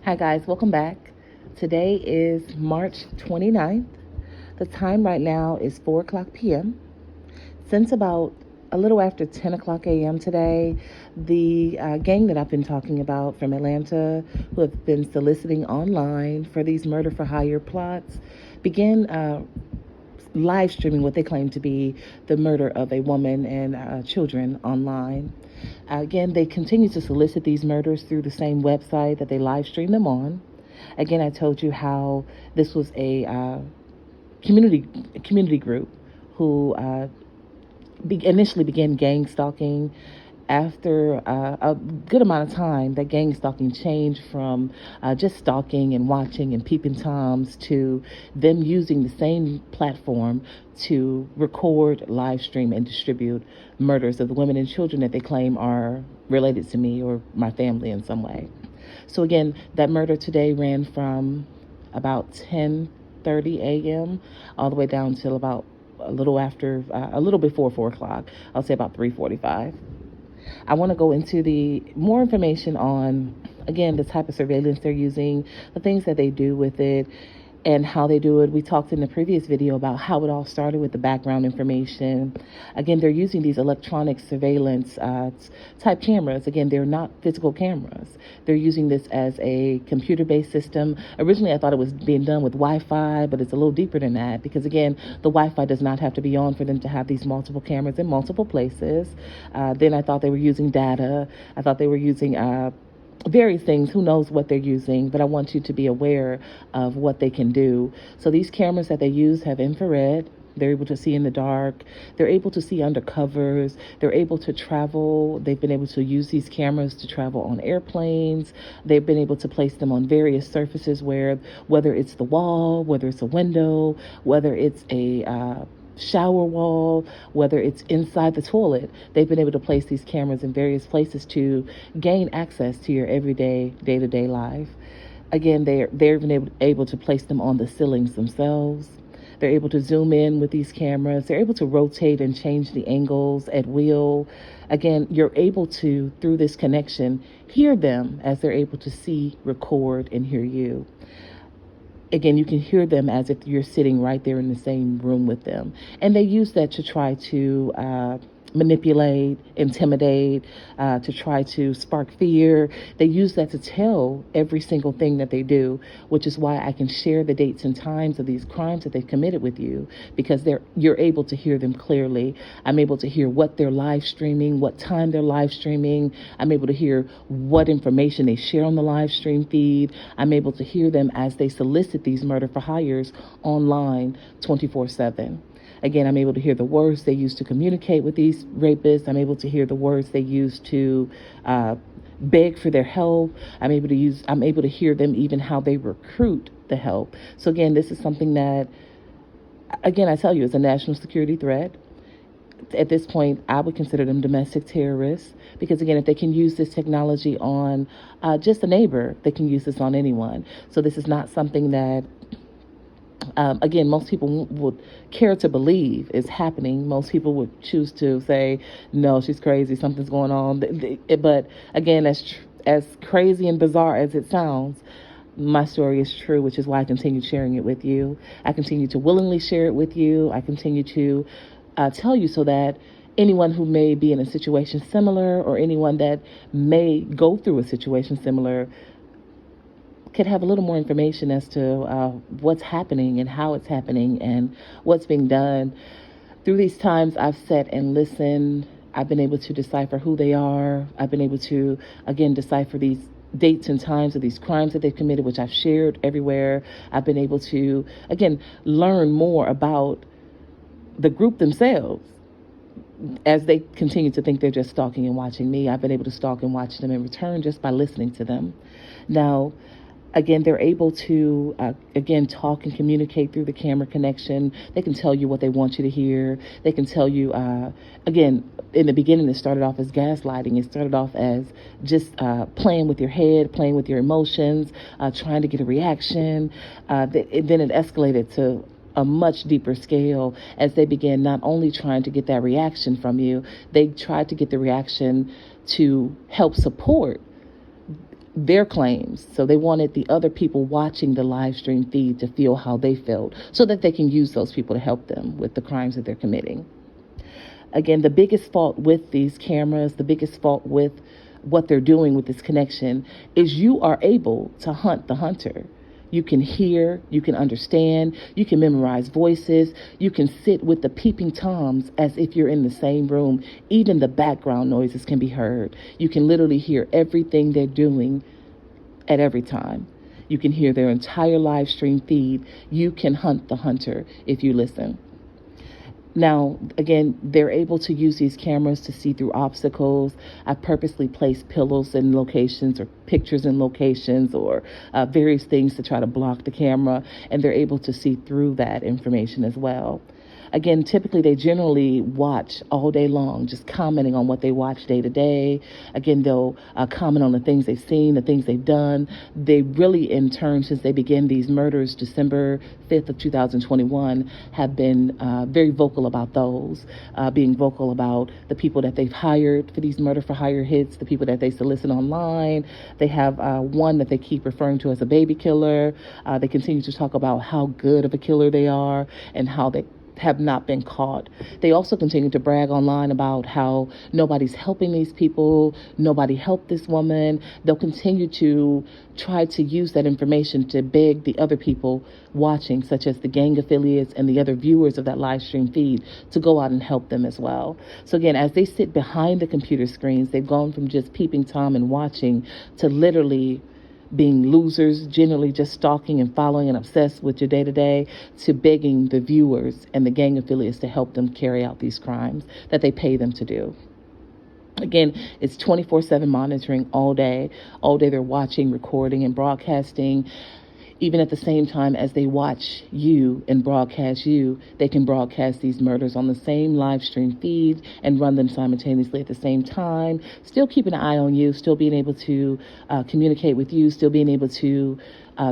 Hi guys, welcome back. Today is March 29th. The time right now is 4 o'clock p.m. Since about a little after 10 o'clock a.m. today, the gang that I've been talking about from Atlanta, who have been soliciting online for these murder for hire plots, began live streaming what they claim to be the murder of a woman and children online. Again, they continue to solicit these murders through the same website that they live stream them on. Again, I told you how this was a community group who initially began gang stalking. After a good amount of time, that gang stalking changed from just stalking and watching and peeping toms to them using the same platform to record, live stream, and distribute murders of the women and children that they claim are related to me or my family in some way. So again, that murder today ran from about 10:30 a.m. all the way down till about a little before 4 o'clock. I'll say about 3:45. I want to go into the more information on, again, the type of surveillance they're using, the things that they do with it, and how they do it. We talked in the previous video about how it all started with the background information. Again, they're using these electronic surveillance type cameras. Again, they're not physical cameras. They're using this as a computer-based system. Originally, I thought it was being done with Wi-Fi, but it's a little deeper than that because, again, the Wi-Fi does not have to be on for them to have these multiple cameras in multiple places. Then I thought they were using data. I thought they were using various things. Who knows what they're using, but I want you to be aware of what they can do. So these cameras that they use have infrared. They're able to see in the dark. They're able to see under covers. They're able to travel. They've been able to use these cameras to travel on airplanes. They've been able to place them on various surfaces whether it's the wall, whether it's a window, whether it's a shower wall, whether it's inside the toilet. They've been able to place these cameras in various places to gain access to your everyday, day-to-day life. Again, they've been able to place them on the ceilings themselves. They're able to zoom in with these cameras. They're able to rotate and change the angles at will. Again, you're able to, through this connection, hear them as they're able to see, record, and hear you. Again, you can hear them as if you're sitting right there in the same room with them. And they use that to try to manipulate, intimidate, to try to spark fear. They use that to tell every single thing that they do, which is why I can share the dates and times of these crimes that they've committed with you, because you're able to hear them clearly. I'm able to hear what they're live streaming, what time they're live streaming. I'm able to hear what information they share on the live stream feed. I'm able to hear them as they solicit these murder for hires online 24/7. Again, I'm able to hear the words they use to communicate with these rapists. I'm able to hear the words they use to beg for their help. I'm able to hear them even how they recruit the help. So again, this is something that, again, I tell you, is a national security threat. At this point, I would consider them domestic terrorists because, again, if they can use this technology on just a neighbor, they can use this on anyone. So this is not something that again, most people would care to believe is happening. Most people would choose to say, no, she's crazy, something's going on. But again, as crazy and bizarre as it sounds, my story is true, which is why I continue sharing it with you. I continue to willingly share it with you. I continue to tell you so that anyone who may be in a situation similar or anyone that may go through a situation similar could have a little more information as to what's happening and how it's happening and what's being done. Through these times, I've sat and listened. I've been able to decipher who they are. I've been able to, again, decipher these dates and times of these crimes that they've committed, which I've shared everywhere. I've been able to, again, learn more about the group themselves. As they continue to think they're just stalking and watching me, I've been able to stalk and watch them in return just by listening to them. Now, again, they're able to, again, talk and communicate through the camera connection. They can tell you what they want you to hear. They can tell you, again, in the beginning, it started off as gaslighting. It started off as just playing with your head, playing with your emotions, trying to get a reaction. Then it escalated to a much deeper scale as they began not only trying to get that reaction from you, they tried to get the reaction to help support their claims. So they wanted the other people watching the live stream feed to feel how they felt so that they can use those people to help them with the crimes that they're committing. Again, the biggest fault with these cameras, the biggest fault with what they're doing with this connection is you are able to hunt the hunter. You can hear, you can understand, you can memorize voices, you can sit with the peeping toms as if you're in the same room. Even the background noises can be heard. You can literally hear everything they're doing at every time. You can hear their entire live stream feed. You can hunt the hunter if you listen. Now, again, they're able to use these cameras to see through obstacles. I purposely placed pillows in locations or pictures in locations or various things to try to block the camera, and they're able to see through that information as well. Again, typically they generally watch all day long, just commenting on what they watch day to day. Again, they'll comment on the things they've seen, the things they've done. They really, in turn, since they began these murders December 5th of 2021, have been very vocal about those, being vocal about the people that they've hired for these murder for hire hits, the people that they solicit online. They have one that they keep referring to as a baby killer. They continue to talk about how good of a killer they are and how they have not been caught. They also continue to brag online about how nobody's helping these people, nobody helped this woman. They'll continue to try to use that information to beg the other people watching, such as the gang affiliates and the other viewers of that live stream feed, to go out and help them as well. So again, as they sit behind the computer screens, they've gone from just peeping Tom and watching to literally being losers, generally just stalking and following and obsessed with your day-to-day, to begging the viewers and the gang affiliates to help them carry out these crimes that they pay them to do. Again, it's 24/7 monitoring all day. All day they're watching, recording, and broadcasting. Even at the same time as they watch you and broadcast you, they can broadcast these murders on the same live stream feed and run them simultaneously at the same time, still keeping an eye on you, still being able to communicate with you, still being able to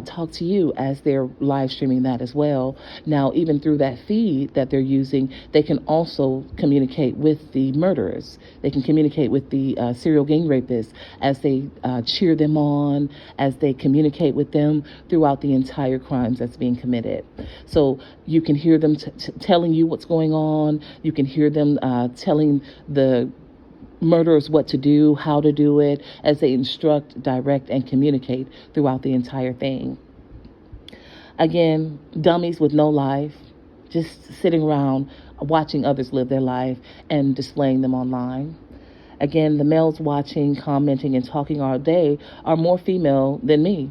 talk to you as they're live streaming that as well. Now, even through that feed that they're using, they can also communicate with the murderers. They can communicate with the serial gang rapists as they cheer them on, as they communicate with them throughout the entire crimes that's being committed. So you can hear them telling you what's going on. You can hear them telling the murderers what to do, how to do it, as they instruct, direct, and communicate throughout the entire thing. Again, dummies with no life, just sitting around watching others live their life and displaying them online. Again, the males watching, commenting, and talking all day are more female than me.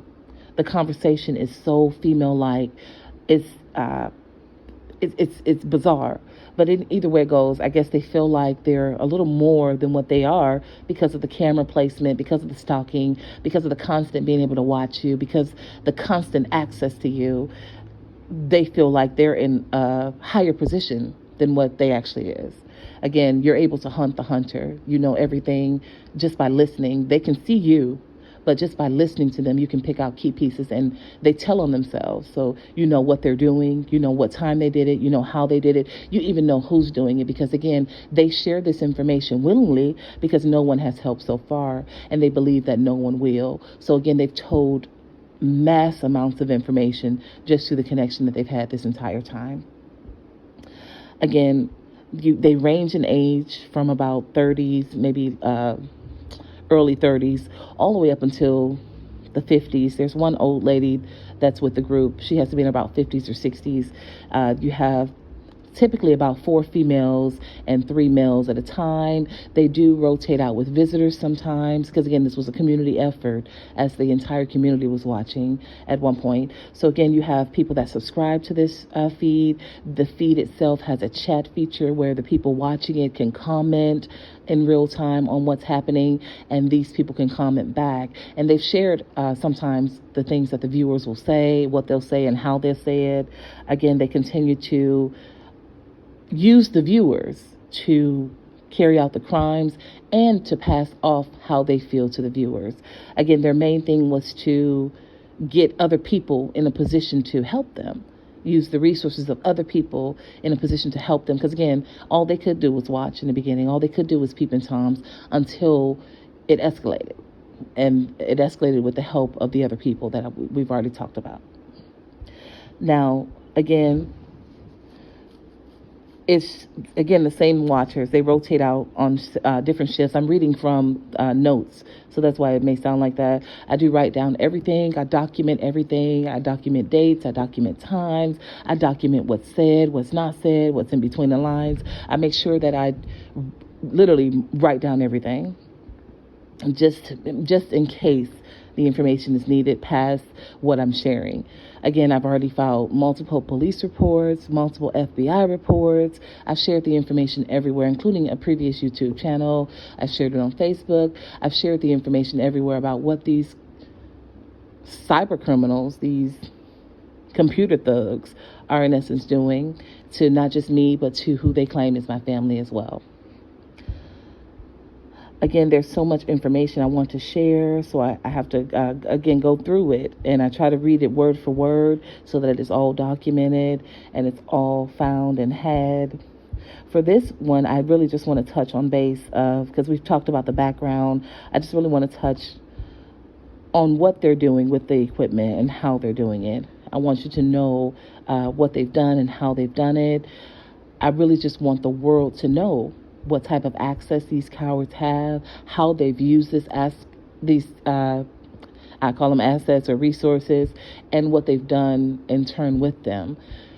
The conversation is so female-like. It's bizarre. But in either way it goes, I guess they feel like they're a little more than what they are because of the camera placement, because of the stalking, because of the constant being able to watch you, because the constant access to you. They feel like they're in a higher position than what they actually is. Again, you're able to hunt the hunter. You know everything just by listening. They can see you, but just by listening to them, you can pick out key pieces, and they tell on themselves. So you know what they're doing, you know what time they did it, you know how they did it, you even know who's doing it, because again, they share this information willingly because no one has helped so far, and they believe that no one will. So again, they've told mass amounts of information just through the connection that they've had this entire time. Again, they range in age from about 30s, maybe early 30s, all the way up until the 50s. There's one old lady that's with the group. She has to be in about 50s or 60s. You have typically about 4 females and 3 males at a time. They do rotate out with visitors sometimes, because again, this was a community effort as the entire community was watching at one point. So again, you have people that subscribe to this feed. The feed itself has a chat feature where the people watching it can comment in real time on what's happening, and these people can comment back. And they've shared sometimes the things that the viewers will say, what they'll say, and how they'll say it. Again, they continue to use the viewers to carry out the crimes and to pass off how they feel to the viewers. Again, their main thing was to get other people in a position to help them, use the resources of other people in a position to help them. Because again, all they could do was watch in the beginning. All they could do was peep in toms until it escalated. and it escalated with the help of the other people that we've already talked about. Now, again, it's again the same watchers. They rotate out on different shifts. I'm reading from notes, so that's why it may sound like that. I do write down everything. I document everything. I document dates. I document times. I document what's said, what's not said, what's in between the lines. I make sure that I literally write down everything, just in case the information is needed past what I'm sharing. Again, I've already filed multiple police reports, multiple FBI reports. I've shared the information everywhere, including a previous YouTube channel. I've shared it on Facebook. I've shared the information everywhere about what these cyber criminals, these computer thugs, are in essence doing to not just me, but to who they claim is my family as well. Again, there's so much information I want to share, so I have to, again, go through it. And I try to read it word for word so that it's all documented and it's all found and had. For this one, I really just want to touch on base of, because we've talked about the background, I just really want to touch on what they're doing with the equipment and how they're doing it. I want you to know what they've done and how they've done it. I really just want the world to know what type of access these cowards have, how they've used these I call them assets or resources, and what they've done in turn with them.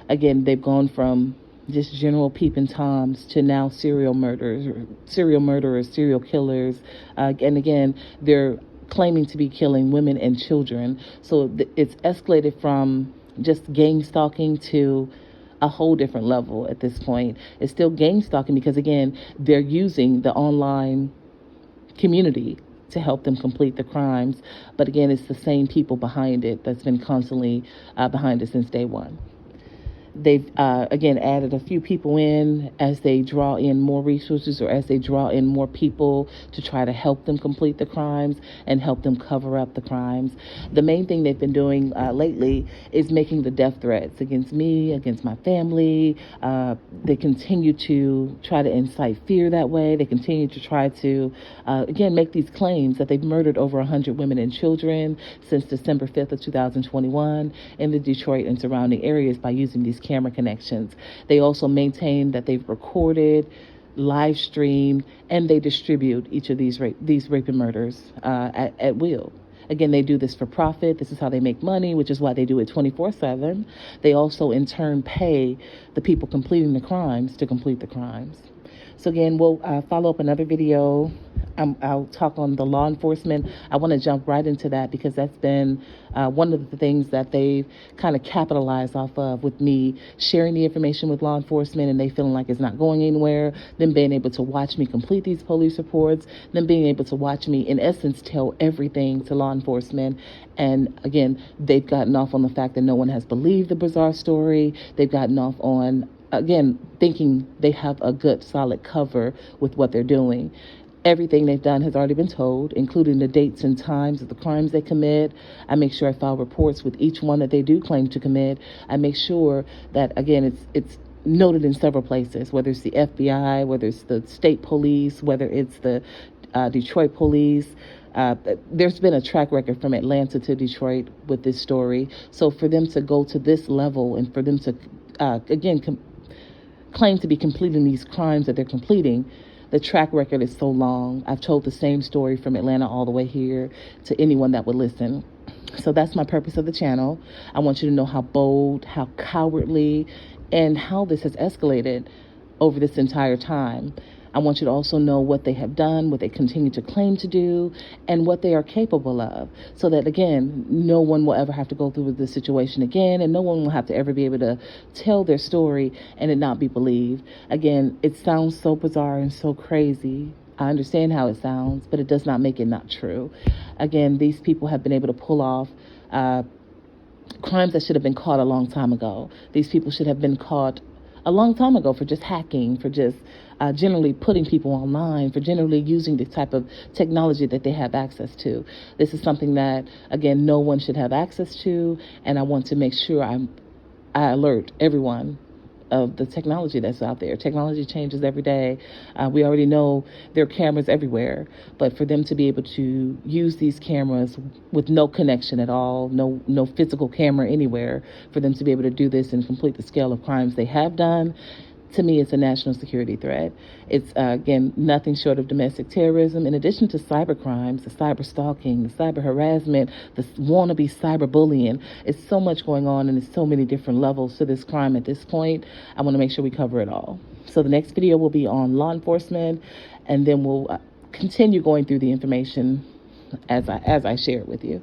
Again, they've gone from just general peeping toms to now serial murderers, serial killers, and again, they're claiming to be killing women and children. So it's escalated from just gang stalking to a whole different level at this point. It's still gang stalking because, again, they're using the online community to help them complete the crimes. But again, it's the same people behind it that's been constantly behind it since day one. They've, again, added a few people in as they draw in more resources or as they draw in more people to try to help them complete the crimes and help them cover up the crimes. The main thing they've been doing lately is making the death threats against me, against my family. They continue to try to incite fear that way. They continue to try to, again, make these claims that they've murdered over 100 women and children since December 5th of 2021 in the Detroit and surrounding areas by using these camera connections. They also maintain that they've recorded, live streamed, and they distribute each of these rape and murders at will. Again, they do this for profit. This is how they make money, which is why they do it 24/7. They also, in turn, pay the people completing the crimes to complete the crimes. So again, we'll follow up another video. I'll talk on the law enforcement. I want to jump right into that because that's been one of the things that they've kind of capitalized off of with me sharing the information with law enforcement and they feeling like it's not going anywhere, them being able to watch me complete these police reports, them being able to watch me, in essence, tell everything to law enforcement. And again, they've gotten off on the fact that no one has believed the bizarre story. They've gotten off on, again, thinking they have a good, solid cover with what they're doing. Everything they've done has already been told, including the dates and times of the crimes they commit. I make sure I file reports with each one that they do claim to commit. I make sure that, again, it's noted in several places, whether it's the FBI, whether it's the state police, whether it's the Detroit police. There's been a track record from Atlanta to Detroit with this story. So for them to go to this level and for them to, again, claim to be completing these crimes that they're completing, the track record is so long. I've told the same story from Atlanta all the way here to anyone that would listen. So that's my purpose of the channel. I want you to know how bold, how cowardly, and how this has escalated over this entire time. I want you to also know what they have done, what they continue to claim to do, and what they are capable of. So that, again, no one will ever have to go through this situation again, and no one will have to ever be able to tell their story and it not be believed. Again, it sounds so bizarre and so crazy. I understand how it sounds, but it does not make it not true. Again, these people have been able to pull off crimes that should have been caught a long time ago. These people should have been caught a long time ago for just hacking, for just generally putting people online, for generally using the type of technology that they have access to. This is something that, again, no one should have access to, and I want to make sure I alert everyone of the technology that's out there. Technology changes every day. We already know there are cameras everywhere, but for them to be able to use these cameras with no connection at all, no physical camera anywhere, for them to be able to do this and complete the scale of crimes they have done, to me, it's a national security threat. It's, again, nothing short of domestic terrorism. In addition to cyber crimes, the cyber stalking, the cyber harassment, the wannabe cyberbullying, it's so much going on, and there's so many different levels to this crime at this point. I want to make sure we cover it all. So the next video will be on law enforcement, and then we'll continue going through the information as I share it with you.